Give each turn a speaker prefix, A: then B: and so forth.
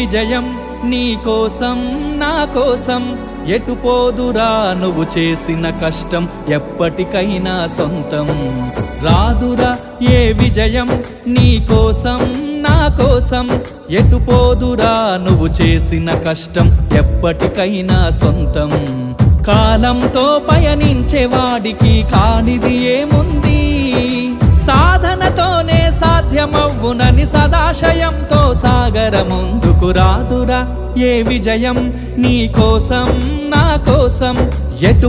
A: విజయం నీ కోసం నా కోసం, ఎటు పోదురా నువ్వు చేసిన కష్టం ఎప్పటికైనా సొంతం. రాదురా ఏ విజయం నీ కోసం నా కోసం, ఎటు పోదురా నువ్వు చేసిన కష్టం ఎప్పటికైనా సొంతం. కాలంతో పయనించే వాడికి కానిది ఏముంది, సాధనతోనే సాధ్యమవ్వునని సదాశయంతో సాగర ముందుకు. రాదురా ఏ విజయం నీ కోసం నా కోసం, ఎటు